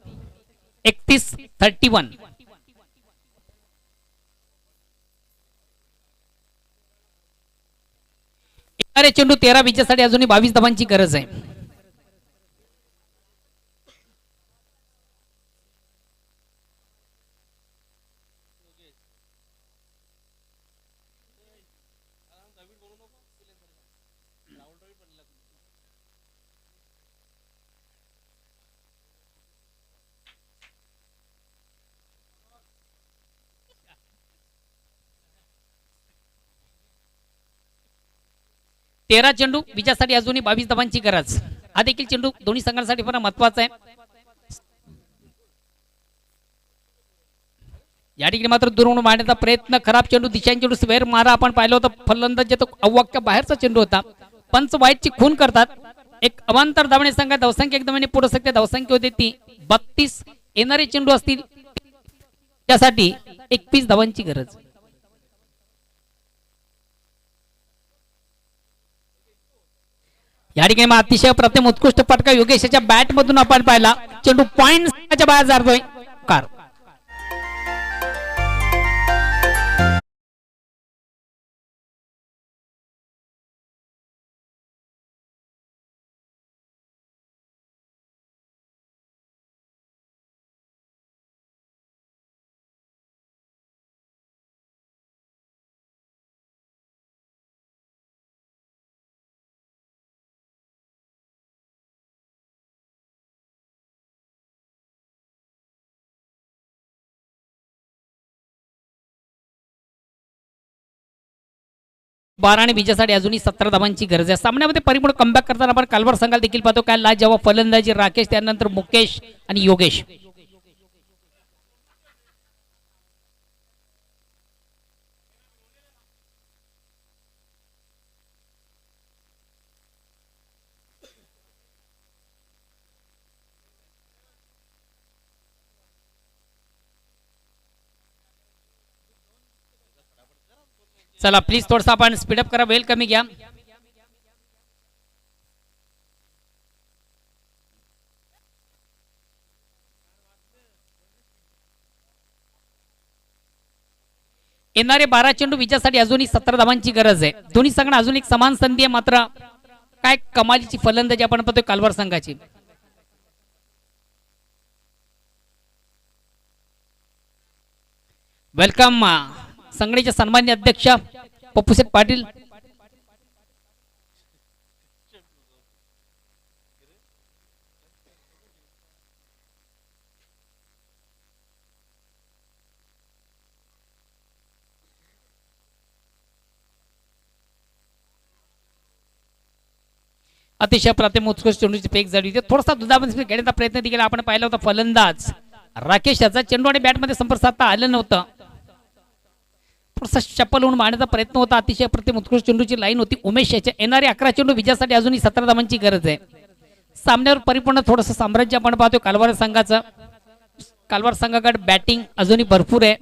31-31 येणारे चेंडू 13 विजयासाठी अजूनही 22 धावांची गरज आहे तेरा चेंडू विजयासाठी अजूनही 22 धावांची गरज हा देखील चेंडू दोन्ही संघांसाठी फार महत्वाचा आहे या ठिकाणी मात्र दुरून मारण्याचा प्रयत्न खराब चेंडू दिशांनी चेंडू स्वेर मारा आपण पाहिलं होतं फलंदाज तो अवाक्य बाहेरचा चेंडू होता पंच वाईटची खून करतात एक अवांतर धावणे संघात धावसंख्या एक धावणे पुढे सकते धावसंख्या होती ती 32 येणारे चेंडू असतील त्यासाठी 21 धावांची गरज या ठिकाणी अतिशय प्रथम उत्कृष्ट फटका योगेशच्या बॅट मधून आपण पाहिला चेंडू पॉइंट बाहेर जातोय कार बारा आणि विजयासाठी अजूनही 17 धावांची गरज आहे सामन्यामध्ये परिपूर्ण कमबॅक करताना आपण कालवार संघाला देखील पाहतो काय लाज जेव्हा फलंदाजी राकेश त्यानंतर मुकेश आणि योगेश चला प्लीज थोडसा आपण स्पीडअप करा वेळ कमी घ्या येणारे 12 चेंडू विजयासाठी अजूनही 17 धावांची गरज आहे दोन्ही संघांना अजून एक समान संधी आहे मात्र काय कमालीची फलंदाजी आपण पाहतोय कालवार संघाची वेलकम संघटनेचे सन्माननीय अध्यक्ष पप्पूसेठ पाटील अतिशय प्रतिम उत्कृष्ट चेंडूची फेक झाली होती थोडासा दुधामध्ये घेण्याचा प्रयत्न देखील आपण पाहिला होता फलंदाज राकेश याचा चेंडू आणि बॅट मध्ये संपर्क साधता आलं नव्हतं थोडासा चप्पल होऊन मारण्याचा प्रयत्न होता अतिशय प्रतिम उत्कृष्ट चेंडूची लाईन होती उमेश याच्या येणारे 11 चेंडू विजयासाठी अजूनही 17 धावांची गरज आहे सामन्यावर परिपूर्ण थोडंसं साम्राज्य आपण पाहतो कालवार संघाचं कालवार संघाकडे बॅटिंग अजूनही भरपूर आहे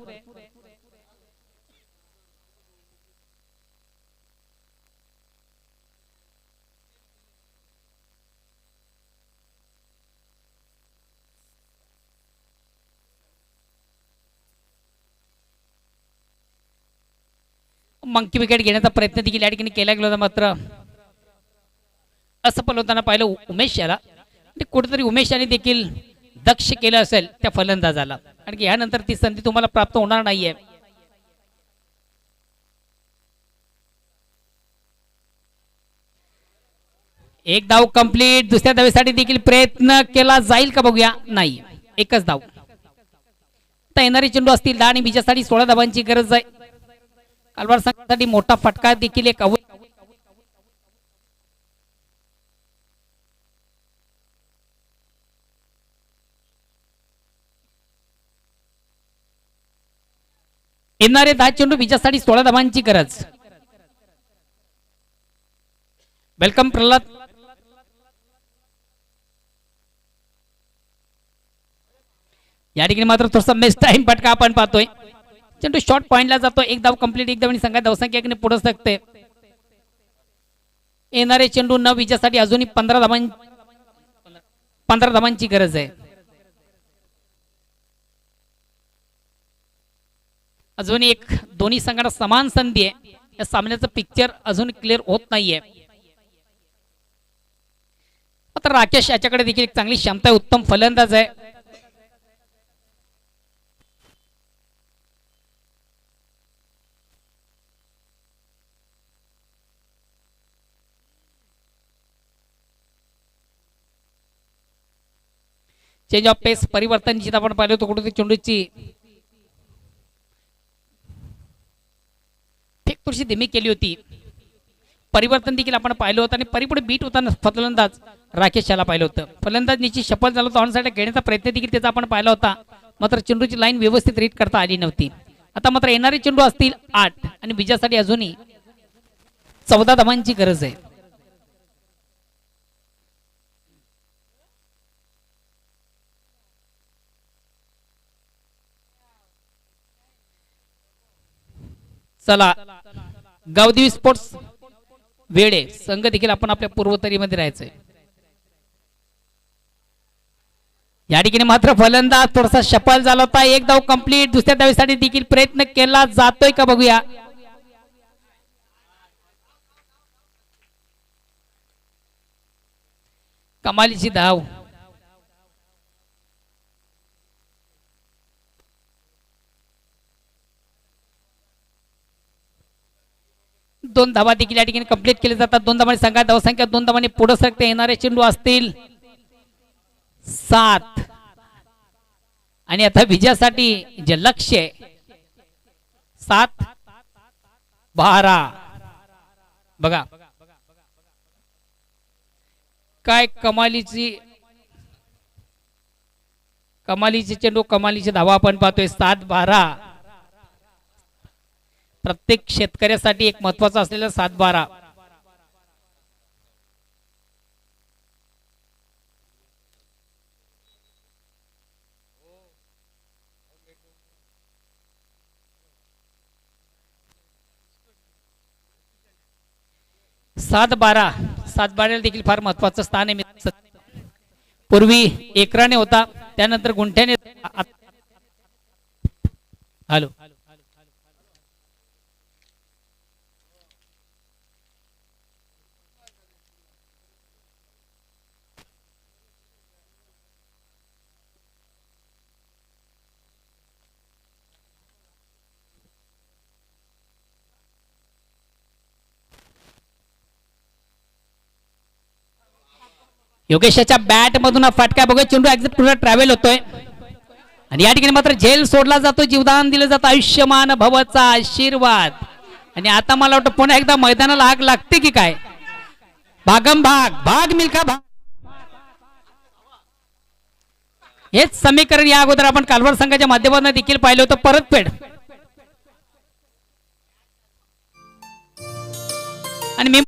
मंकी विकेट घेण्याचा प्रयत्न देखील या ठिकाणी केला गेला होता, मात्र असफल होताना पाहिलं उमेश याला. आणि कुठेतरी उमेश याने देखील दक्ष केलं असेल त्या फलंदाजाला, कारण की यानंतर ती संधी तुम्हाला प्राप्त होणार नाहीये. एक धाव कंप्लीट. दुसऱ्या धावेसाठी देखील प्रयत्न केला जाईल का बघूया. नाही, एकच धाव. आता येणारे चेंडू असतील 10 आणि बीजासाठी 16 धावांची गरज आहे. कालवार संघासाठी मोठा फटका देखील एक येणारे 10 चेंडू बीजासाठी 16 धावांची गरज. वेलकम प्रल्हाद. या ठिकाणी मात्र थोडासा मिस टाइम फटका आपण पाहतोय. चेंडू शॉर्ट पॉइंटला जातो. एक धाव कंप्लीट. एक धाव संघात धावसंख्या पुढे सकते. येणारे चेंडू न विजयासाठी अजूनही 15 धावांची गरज आहे. अजूनही एक दोन्ही संघांना समान संधी आहे. या सामन्याचं पिक्चर अजून क्लिअर होत नाहीये. मात्र राकेश याच्याकडे देखील एक चांगली क्षमता आहे. उत्तम फलंदाज आहे. चेंज ऑफ पेस परिवर्तन जिथं आपण पाहिलं होतं कुठे चेंडूची फेक थोडीशी धीमी केली होती. परिवर्तन देखील आपण पाहिलं होतं आणि परिपुढे बीट होताना फलंदाज राकेश याला पाहिलं होतं. फलंदाज निश्चित सफल झाला होता. ऑनसाइड घेण्याचा प्रयत्न देखील त्याचा आपण पाहिला होता, मात्र चेंडूची लाईन व्यवस्थित रीड करता आली नव्हती. आता मात्र येणारे चेंडू असतील 8 आणि विजयासाठी अजूनही 14 धावांची गरज आहे. चला, गावदेवी स्पोर्ट्स वेडे संघ देखील आपण आपल्या पूर्वतरीमध्ये राहायचंय. या ठिकाणी मात्र फलंदाज थोडासा सफल झाला होता. एक धाव कंप्लीट. दुसऱ्या धावेसाठी देखील प्रयत्न केला जातोय का बघूया. कमालीची धाव. दोन धावा देखील या ठिकाणी कंप्लीट केले जातात. 2 धावांनी संघात धावसंख्या 2 धावांनी पुढे सरकते. येणारे चेंडू असतील 7 आणि आता विजयासाठी जे लक्ष्य आहे 7-12. बघा काय कमालीची चेंडू, कमालीची धावा आपण पाहतोय. 7-12 प्रत्येक शेतकऱ्यासाठी एक महत्वाचा असलेला 7-12. सात बारा देखील फार महत्वाचं स्थान आहे. पूर्वी एकराने होता, त्यानंतर गुंठ्याने. हॅलो, योगेशाच्या बॅट मधून फटका बघा. चेंडू एक्झिट पुढे ट्रॅव्हल होतोय आणि या ठिकाणी मात्र झेल सोडला जातो. जीवदान दिलं जातं. आयुष्यमान भवचा आशीर्वाद. आणि आता मला वाटतं पुन्हा एकदा मैदानाला आग लागते की काय. भागम भाग मिल्खा भाग. हेच समीकरण या अगोदर आपण कालवार संघाच्या माध्यमातून देखील पाहिलं होतं. परतफेड आणि मी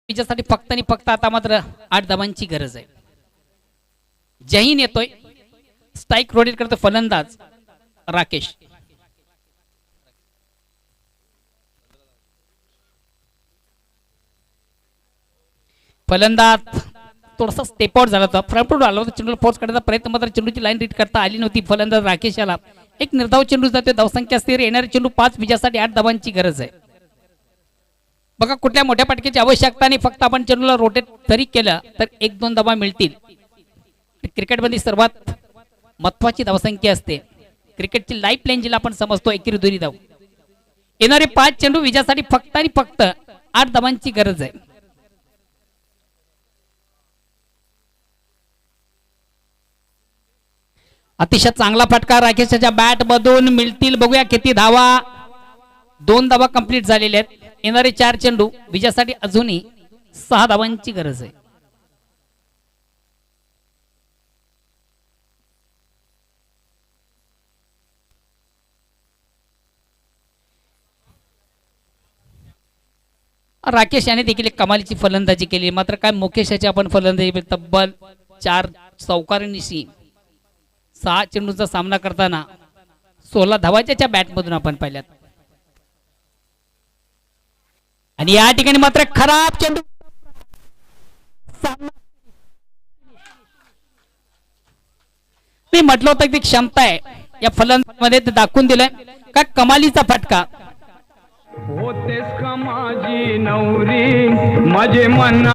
विजयासाठी फक्त आणि फक्त आता मात्र 8 धावांची गरज आहे. जहीन येतोय, स्ट्राईक रोटेट करतो फलंदाज राकेश. फलंदाज थोडासा स्टेप आउट झाला होता, फ्रंट आला होता, चेंडूला फोर्स करण्याचा प्रयत्न मात्र चेंडूची लाईन रीड करता आली नव्हती. फलंदाज राकेश याला एक निर्धाव चेंडू जाते, धावसंख्या स्थिर, येणारे चेंडू 5 विजयासाठी 8 धावांची गरज आहे. बघा कुठल्या मोठ्या फटक्याची आवश्यकता नाही, फक्त आपण चेंडूला रोटेट जरी केलं तर 1-2 धावा मिळतील. क्रिकेटमध्ये सर्वात महत्वाची धावसंख्या असते, क्रिकेटची लाईफ लाईन जिला आपण समजतो एकेरी दुरी धाव. येणारे 5 चेंडू विजयासाठी फक्त आणि फक्त 8 धावांची गरज आहे. अतिशय चांगला फटका राकेशच्या बॅट मधून मिळतील, बघूया किती धावा. 2 धावा कंप्लीट झालेल्या आहेत. येणारे 4 चेंडू विजयासाठी अजूनही 6 धावांची गरज आहे. राकेश याने देखील एक कमालीची फलंदाजी केली, मात्र काय मुकेश याची आपण फलंदाजी तब्बल 4 चौकारीनिशी 6 चेंडूचा सामना करताना 16 धावाच्या बॅट मधून आपण पाहिल्यात. आणि या ठिकाणी मात्र खराब चेंडू, मी म्हटलं होतं की क्षमता आहे या फलंदाजीमध्ये, ते दाखवून दिलंय. का कमालीचा फटका. होतेस का माझी नवरी माझे मन